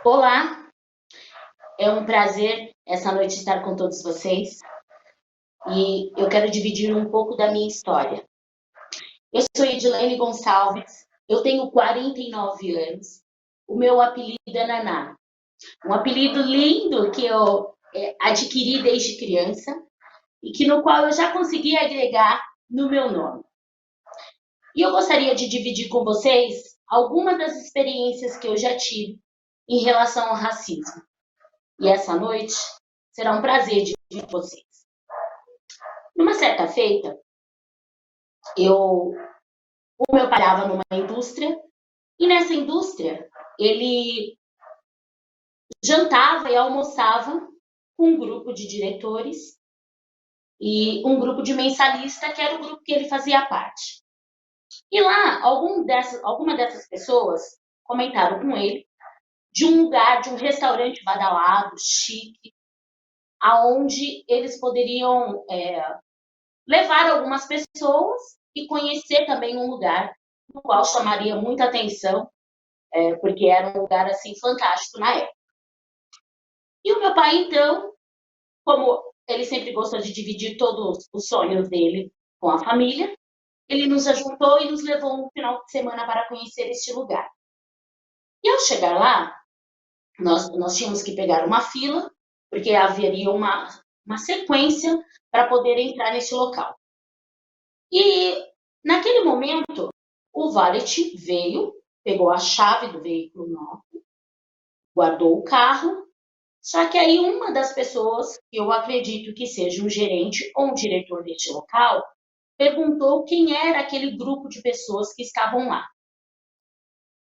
Olá, é um prazer essa noite estar com todos vocês e eu quero dividir um pouco da minha história. Eu sou Edilene Gonçalves, eu tenho 49 anos, o meu apelido é Naná, um apelido lindo que eu adquiri desde criança e que no qual eu já consegui agregar no meu nome. E eu gostaria de dividir com vocês algumas das experiências que eu já tive em relação ao racismo. E essa noite será um prazer dividir com vocês. Numa certa feita, o meu pai trabalhava numa indústria e nessa indústria ele jantava e almoçava com um grupo de diretores e um grupo de mensalista, que era o grupo que ele fazia parte. E lá, alguma dessas pessoas comentaram com ele de um lugar, de um restaurante badalado, chique, aonde eles poderiam levar algumas pessoas e conhecer também um lugar no qual chamaria muita atenção, porque era um lugar assim fantástico na época. E o meu pai, então, como ele sempre gostou de dividir todos os sonhos dele com a família, ele nos ajuntou e nos levou um final de semana para conhecer este lugar. E ao chegar lá, nós tínhamos que pegar uma fila, porque haveria uma sequência para poder entrar nesse local. E naquele momento, o valet veio, pegou a chave do veículo nosso, guardou o carro, só que aí uma das pessoas, que eu acredito que seja um gerente ou um diretor deste local, perguntou quem era aquele grupo de pessoas que estavam lá.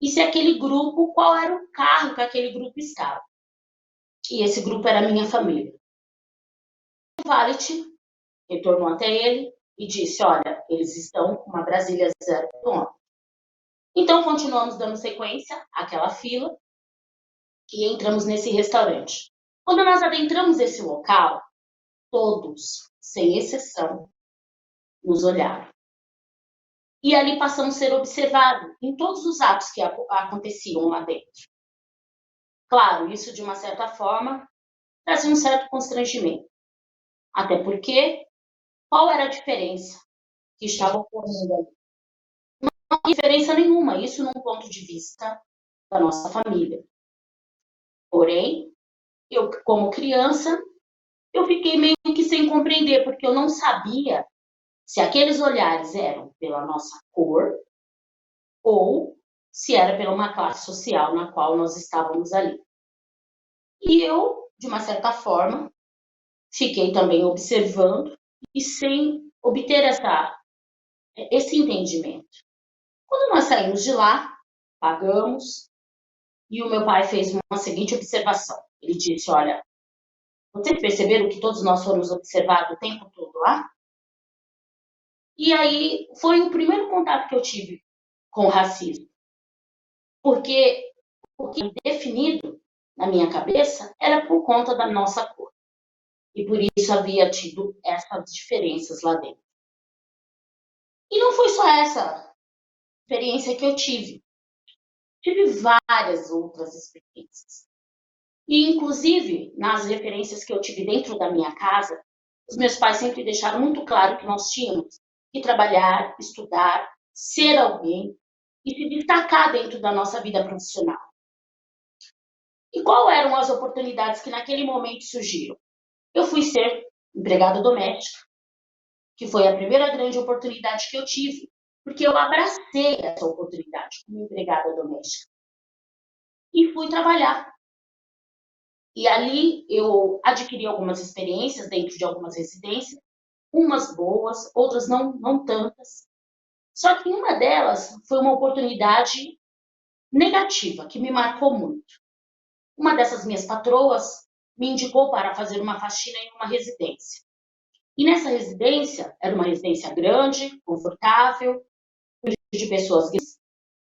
E se aquele grupo, qual era o carro que aquele grupo estava. E esse grupo era a minha família. O valet retornou até ele e disse, olha, eles estão com uma Brasília 0. Então, continuamos dando sequência àquela fila e entramos nesse restaurante. Quando nós adentramos esse local, todos, sem exceção, nos olharam. E ali passamos a ser observados em todos os atos que aconteciam lá dentro. Claro, isso de uma certa forma trazia um certo constrangimento. Até porque, qual era a diferença que estava ocorrendo ali? Não há diferença nenhuma, isso num ponto de vista da nossa família. Porém, eu, como criança, eu fiquei meio que sem compreender, porque eu não sabia se aqueles olhares eram pela nossa cor ou se era pela uma classe social na qual nós estávamos ali. E eu, de uma certa forma, fiquei também observando e sem obter esse entendimento. Quando nós saímos de lá, pagamos, e o meu pai fez uma seguinte observação. Ele disse, olha, vocês perceberam que todos nós fomos observados o tempo todo lá? E aí foi o primeiro contato que eu tive com o racismo. Porque o que definido na minha cabeça era por conta da nossa cor. E por isso havia tido essas diferenças lá dentro. E não foi só essa experiência que eu tive. Tive várias outras experiências. E, inclusive, nas referências que eu tive dentro da minha casa, os meus pais sempre deixaram muito claro que nós tínhamos que trabalhar, estudar, ser alguém e se destacar dentro da nossa vida profissional. E quais eram as oportunidades que naquele momento surgiram? Eu fui ser empregada doméstica, que foi a primeira grande oportunidade que eu tive, porque eu abracei essa oportunidade como empregada doméstica. E fui trabalhar. E ali eu adquiri algumas experiências dentro de algumas residências, umas boas, outras não tantas. Só que uma delas foi uma oportunidade negativa, que me marcou muito. Uma dessas minhas patroas me indicou para fazer uma faxina em uma residência. E nessa residência, era uma residência grande, confortável, de pessoas grandes,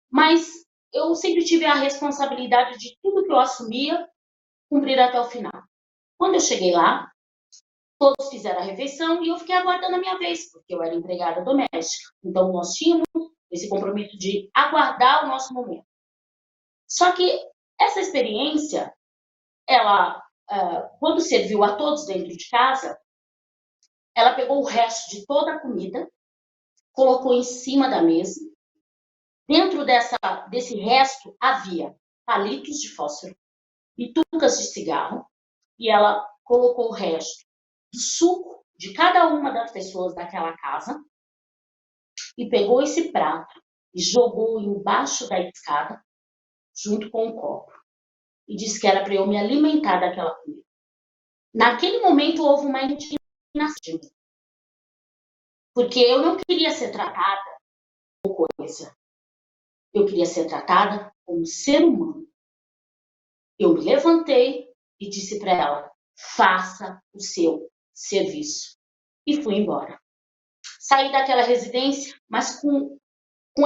mas eu sempre tive a responsabilidade de tudo que eu assumia, cumprir até o final. Quando eu cheguei lá, todos fizeram a refeição e eu fiquei aguardando a minha vez, porque eu era empregada doméstica. Então, nós tínhamos esse compromisso de aguardar o nosso momento. Só que Essa experiência, ela, quando serviu a todos dentro de casa, ela pegou o resto de toda a comida, colocou em cima da mesa. Dentro desse resto havia palitos de fósforo, bitucas de cigarro, e ela colocou o resto do suco de cada uma das pessoas daquela casa e pegou esse prato e jogou embaixo da escada junto com o copo e disse que era para eu me alimentar daquela comida. Naquele momento houve uma indignação, porque eu não queria ser tratada como coisa, eu queria ser tratada como ser humano. Eu me levantei e disse para ela: faça o seu serviço. E fui embora. Saí daquela residência, mas com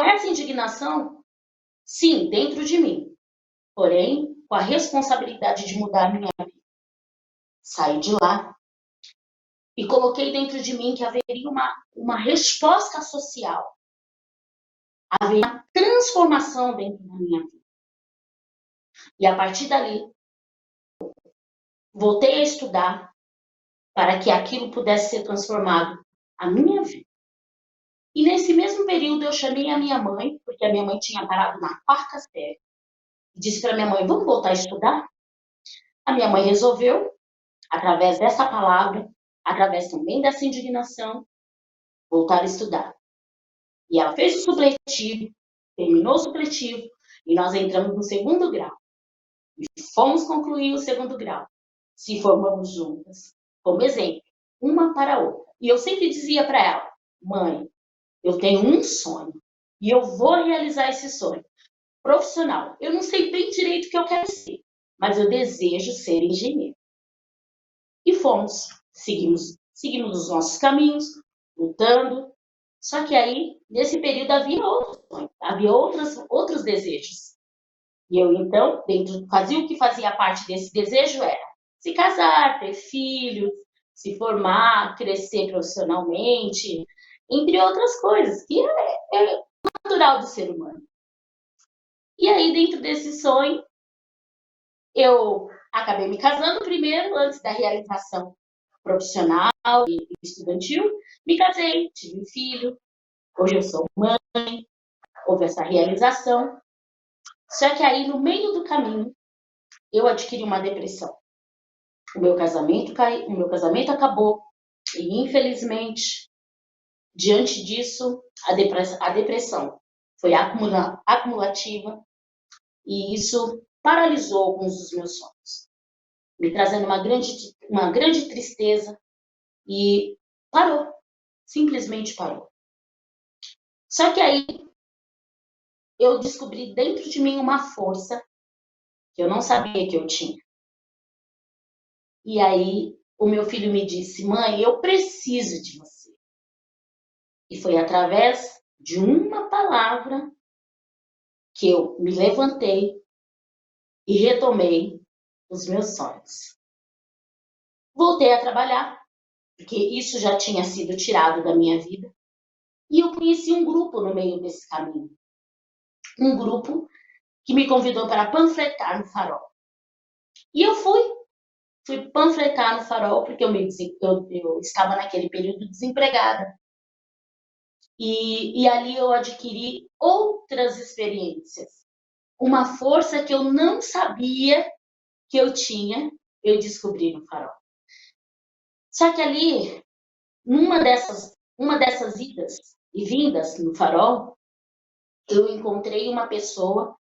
essa indignação, sim, dentro de mim. Porém, com a responsabilidade de mudar a minha vida. Saí de lá e coloquei dentro de mim que haveria uma resposta social. Haveria uma transformação dentro da minha vida. E a partir dali, voltei a estudar para que aquilo pudesse ser transformado a minha vida. E nesse mesmo período eu chamei a minha mãe, porque a minha mãe tinha parado na 4ª série, e disse para minha mãe: vamos voltar a estudar? A minha mãe resolveu, através dessa palavra, através também dessa indignação, voltar a estudar. E ela fez o supletivo, terminou o supletivo, e nós entramos no 2º grau. E fomos concluir o 2º grau. Se formamos juntas, como exemplo, uma para a outra. E eu sempre dizia para ela: mãe, eu tenho um sonho e eu vou realizar esse sonho profissional. Eu não sei bem direito o que eu quero ser, mas eu desejo ser engenheiro. E fomos, seguimos os nossos caminhos, lutando. Só que aí, nesse período, havia outros sonhos, havia outros desejos. E eu, então, fazia o que fazia parte desse desejo era se casar, ter filhos, se formar, crescer profissionalmente, entre outras coisas, que é natural do ser humano. E aí, dentro desse sonho, eu acabei me casando primeiro, antes da realização profissional e estudantil. Me casei, tive um filho, hoje eu sou mãe, houve essa realização. Só que aí, no meio do caminho, eu adquiri uma depressão. O meu casamento acabou e, infelizmente, diante disso, a depressão foi acumulativa e isso paralisou alguns dos meus sonhos, me trazendo uma grande tristeza e parou, simplesmente parou. Só que aí eu descobri dentro de mim uma força que eu não sabia que eu tinha. E aí o meu filho me disse: mãe, eu preciso de você. E foi através de uma palavra que eu me levantei e retomei os meus sonhos. Voltei a trabalhar, porque isso já tinha sido tirado da minha vida. E eu conheci um grupo no meio desse caminho. Um grupo que me convidou para panfletar no Farol. E eu fui panfletar no Farol, porque eu estava naquele período desempregada. E ali eu adquiri outras experiências. Uma força que eu não sabia que eu tinha, eu descobri no Farol. Só que ali, uma dessas idas e vindas no Farol, eu encontrei uma pessoa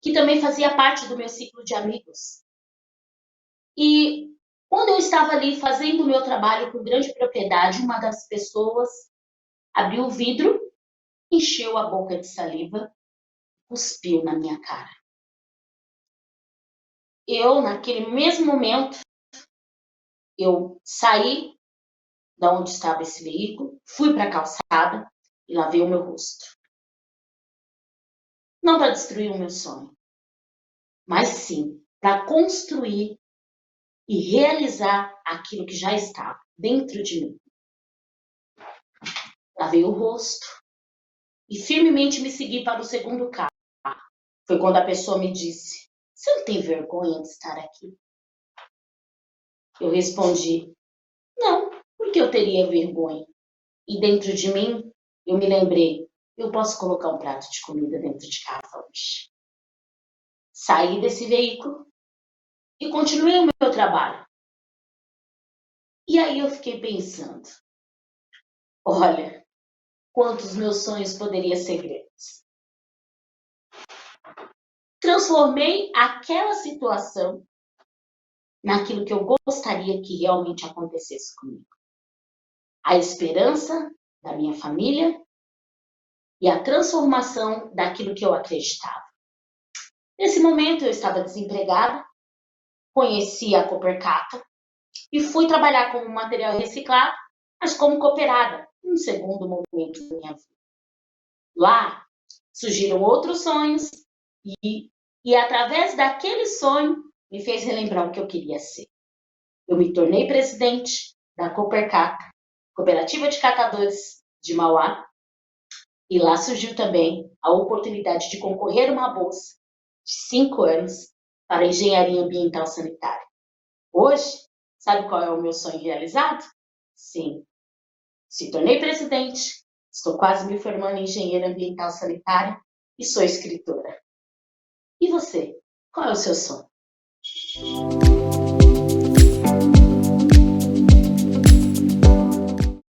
que também fazia parte do meu ciclo de amigos. E quando eu estava ali fazendo o meu trabalho com grande propriedade, uma das pessoas abriu o vidro, encheu a boca de saliva, cuspiu na minha cara. Eu, naquele mesmo momento, eu saí da onde estava esse veículo, fui para a calçada e lavei o meu rosto. Não para destruir o meu sonho, mas sim para construir e realizar aquilo que já estava dentro de mim. Lavei o rosto e firmemente me segui para o 2º carro. Foi quando a pessoa me disse: Você não tem vergonha de estar aqui? Eu respondi: não, por que eu teria vergonha? E dentro de mim, eu me lembrei: eu posso colocar um prato de comida dentro de casa hoje. Saí desse veículo e continuei o meu trabalho. E aí eu fiquei pensando: olha, quantos meus sonhos poderiam ser grandes. Transformei aquela situação naquilo que eu gostaria que realmente acontecesse comigo. A esperança da minha família e a transformação daquilo que eu acreditava. Nesse momento eu estava desempregada, conheci a Copercata e fui trabalhar como material reciclado, mas como cooperada, um segundo momento da minha vida. Lá surgiram outros sonhos e através daquele sonho me fez relembrar o que eu queria ser. Eu me tornei presidente da Copercata, Cooperativa de Catadores de Mauá, e lá surgiu também a oportunidade de concorrer a uma bolsa de 5 anos para engenharia ambiental sanitária. Hoje, sabe qual é o meu sonho realizado? Sim, se tornei presidente, estou quase me formando em engenheira ambiental sanitária e sou escritora. E você? Qual é o seu sonho?